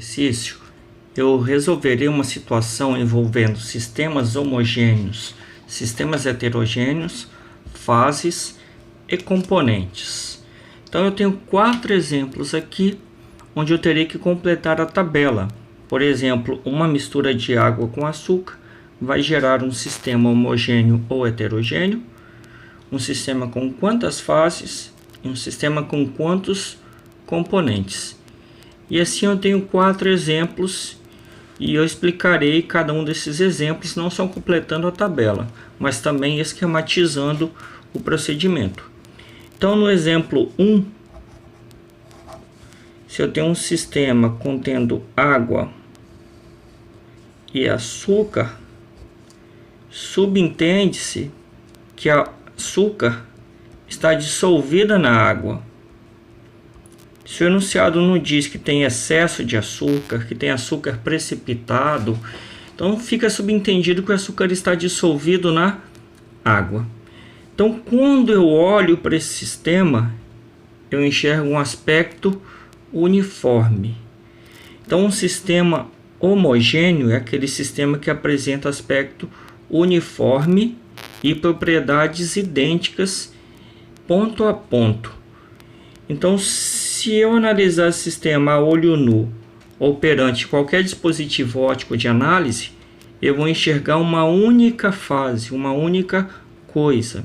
exercício, eu resolverei uma situação envolvendo sistemas homogêneos, sistemas heterogêneos, fases e componentes. Então eu tenho 4 exemplos aqui, onde eu terei que completar a tabela. Por exemplo, uma mistura de água com açúcar vai gerar um sistema homogêneo ou heterogêneo, um sistema com quantas fases e um sistema com quantos componentes. E assim eu tenho 4 exemplos e eu explicarei cada um desses exemplos, não só completando a tabela, mas também esquematizando o procedimento. Então no exemplo 1, se eu tenho um sistema contendo água e açúcar, subentende-se que a açúcar está dissolvida na água. Se o enunciado não diz que tem excesso de açúcar, que tem açúcar precipitado, então fica subentendido que o açúcar está dissolvido na água. Então, quando eu olho para esse sistema, eu enxergo um aspecto uniforme. Então, um sistema homogêneo é aquele sistema que apresenta aspecto uniforme e propriedades idênticas ponto a ponto. Então, se eu analisar o sistema a olho nu ou perante qualquer dispositivo óptico de análise, eu vou enxergar uma única fase, uma única coisa.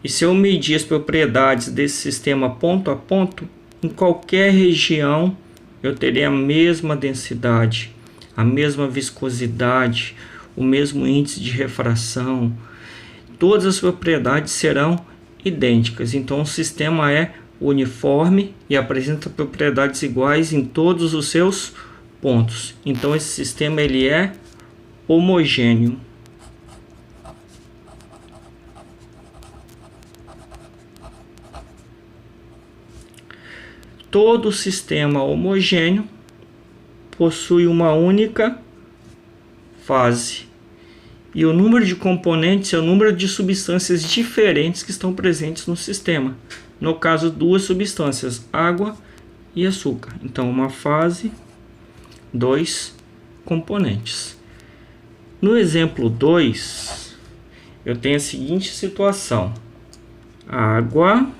E se eu medir as propriedades desse sistema ponto a ponto, em qualquer região eu terei a mesma densidade, a mesma viscosidade, o mesmo índice de refração. Todas as propriedades serão idênticas. Então o sistema é uniforme e apresenta propriedades iguais em todos os seus pontos. Então esse sistema ele é homogêneo. Todo sistema homogêneo possui uma única fase. E o número de componentes é o número de substâncias diferentes que estão presentes no sistema. No caso, 2 substâncias, água e açúcar. Então, uma fase, 2 componentes. No exemplo 2, eu tenho a seguinte situação: água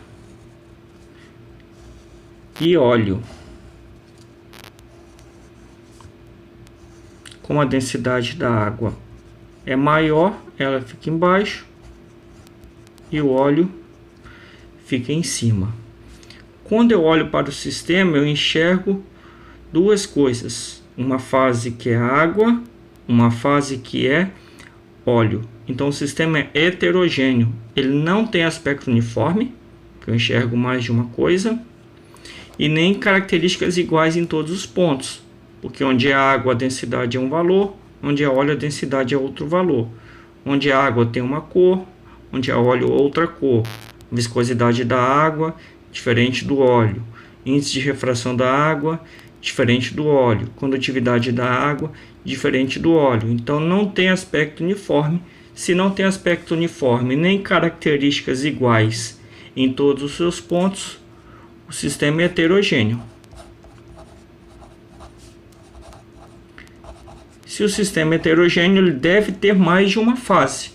e óleo. Como a densidade da água é maior, ela fica embaixo e o óleo fica em cima. Quando eu olho para o sistema, eu enxergo 2 coisas: uma fase que é água, uma fase que é óleo. Então o sistema é heterogêneo, ele não tem aspecto uniforme, que eu enxergo mais de uma coisa, e nem características iguais em todos os pontos, porque onde é água a densidade é um valor, onde é óleo a densidade é outro valor. Onde a água tem uma cor, onde é óleo outra cor. Viscosidade da água diferente do óleo. Índice de refração da água diferente do óleo. Condutividade da água diferente do óleo. Então não tem aspecto uniforme. Se não tem aspecto uniforme nem características iguais em todos os seus pontos, o sistema é heterogêneo. Se o sistema é heterogêneo, ele deve ter mais de uma fase.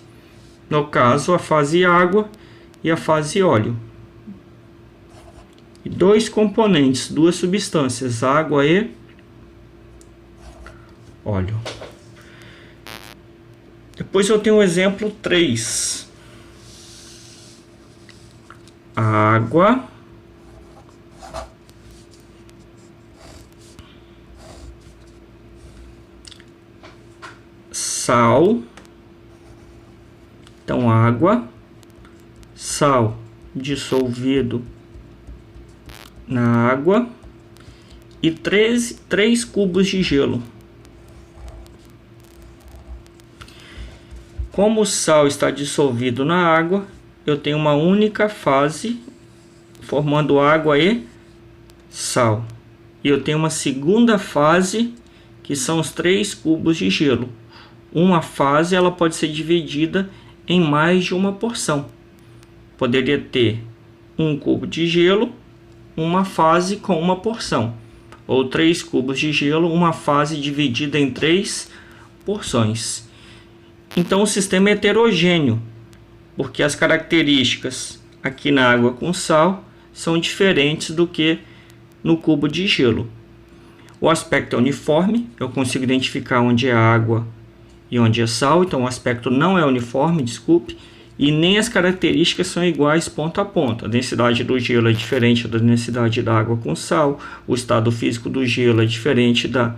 No caso, a fase água e a fase óleo. E 2 componentes, 2 substâncias, água e óleo. Depois eu tenho o exemplo 3. Água, sal. Então água, sal dissolvido na água e 3 cubos de gelo. Como o sal está dissolvido na água, eu tenho uma única fase formando água e sal. E eu tenho uma segunda fase que são os 3 cubos de gelo. Uma fase ela pode ser dividida em mais de uma porção. Poderia ter um cubo de gelo, uma fase com uma porção. ou 3 cubos de gelo, uma fase dividida em 3 porções. Então o sistema é heterogêneo, porque as características aqui na água com sal são diferentes do que no cubo de gelo. O aspecto é uniforme, eu consigo identificar onde é água e onde é sal, então o aspecto não é uniforme, desculpe, e nem as características são iguais ponto a ponto. A densidade do gelo é diferente da densidade da água com sal, o estado físico do gelo é diferente do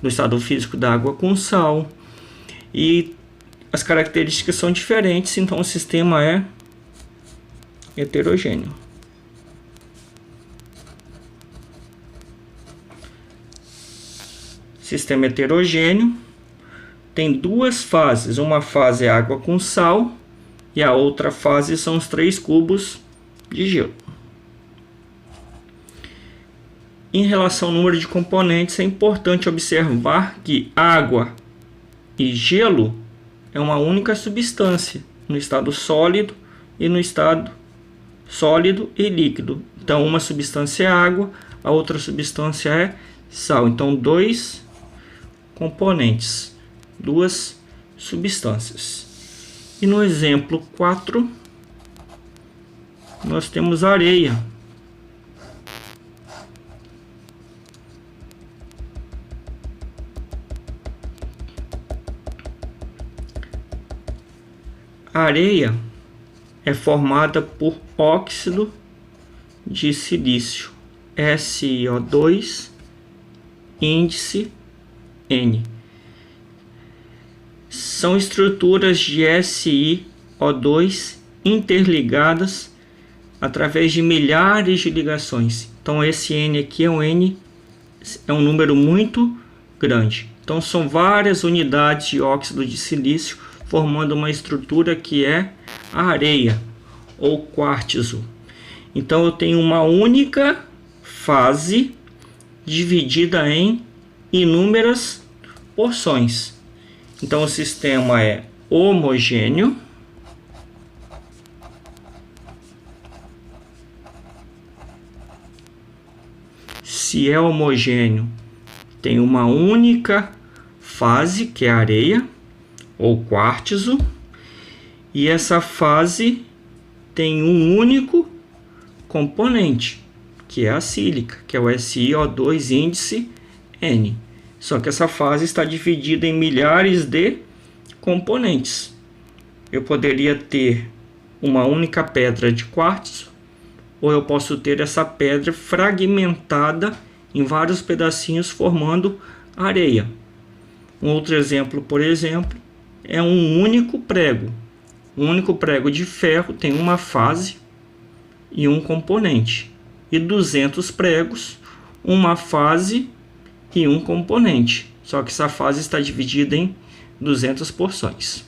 estado físico da água com sal, e as características são diferentes, então o sistema é heterogêneo. Sistema heterogêneo tem duas fases, uma fase é água com sal e a outra fase são os 3 cubos de gelo. Em relação ao número de componentes, é importante observar que água e gelo é uma única substância no estado sólido e no estado sólido e líquido. Então uma substância é água, a outra substância é sal. Então 2 componentes, 2 substâncias. E no exemplo 4, nós temos areia. A areia é formada por óxido de silício, SiO2, índice N. São estruturas de SiO2 interligadas através de milhares de ligações. Então esse N aqui é um número muito grande. Então são várias unidades de óxido de silício formando uma estrutura que é a areia ou quartzo. Então eu tenho uma única fase dividida em inúmeras porções. Então o sistema é homogêneo, se é homogêneo, tem uma única fase que é a areia ou quartzo, e essa fase tem um único componente, que é a sílica, que é o SiO2 índice N. Só que essa fase está dividida em milhares de componentes. Eu poderia ter uma única pedra de quartzo, ou eu posso ter essa pedra fragmentada em vários pedacinhos formando areia. Um outro exemplo, por exemplo, é um único prego. Um único prego de ferro tem uma fase e um componente. E 200 pregos, uma fase e um componente. Só que essa fase está dividida em 200 porções.